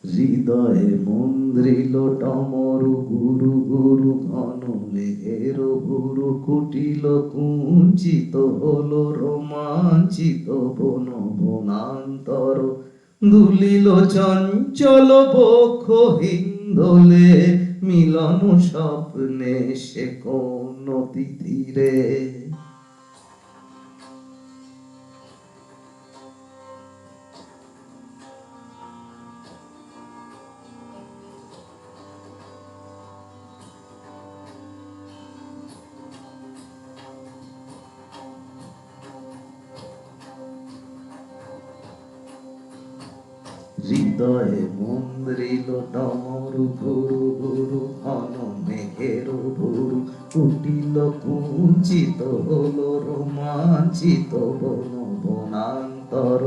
হৃদয়ে মন্দ্রিল টমরু গুরু গুরু ঘন মেঘের গুরু কুটিল কুঞ্চিত হলো রোমাঞ্চিত বন বনান্তর দুলিল চঞ্চল বক্ষ হিন্দোলে মিলন স্বপ্নে সে কোন তিথিরে। হৃদয়ে মন্দ্রিল ডমরু গুরু গুরু ঘন মেঘের ভুরু কুটিল কুঞ্চিত হলো রোমাঞ্চিত বন বনান্তর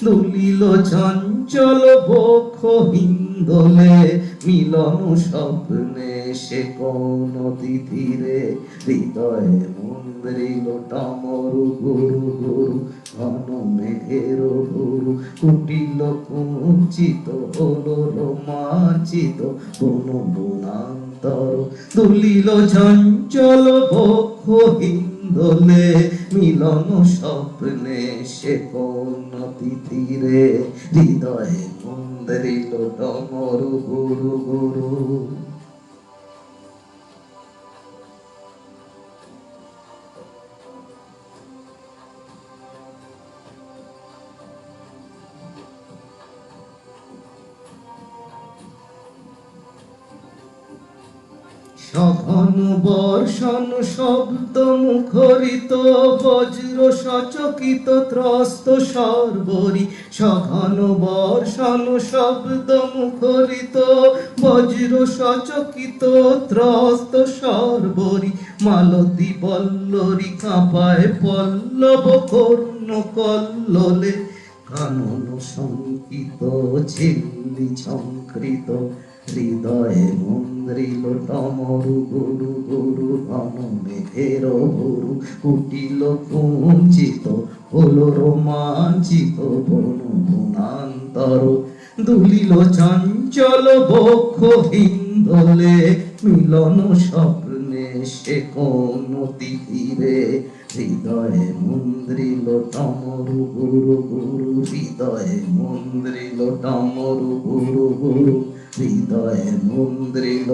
দুলিল চঞ্চল বক্ষ হিন্দোলে মিলন স্বপ্নে সে কোন তিথিরে। হৃদয়ে মন্দ্রিল ডমরু গুরু গুরু ঘন মেঘের ভুরু কুটিল কুঞ্চিত হলো রোমাঞ্চিত বন বনান্তর দুলিল চঞ্চল বক্ষ হিন্দোলে মিলন স্বপ্নে সে কোন তিথিরে। হৃদয়ে মন্দ্রিল ডমরু গুরু গুরু। সঘন বর্ষণ শব্দ মুখরিত বজ্র সচকিত ত্রস্ত সর্বরি সঘন বর্ষণ শব্দ মুখরিত বজ্র সচকিত ত্রস্ত সর্বরি মালতী বল্লরী কাঁপায় পল্লব করুণ কল্লোলে কানন শঙ্কিত ঝিল্লি ঝঙ্কৃত হৃদয়ে মন্দ্রিল টমরু গুরু গুরু ঘন মেঘের ভুরু কুটিল কুঞ্চিত হলো রোমাঞ্চিত বন বনান্তর দুলিল চঞ্চল বক্ষ হিন্দোলে মিলন স্বপ্নে সে কোন তিথিরে। হৃদয়ে মন্দ্রিল টমরু গুরু গুরু হৃদয়ে মন্দ্রিল টমরু গুরু গুরু হৃদয়ে মন্দ্রিল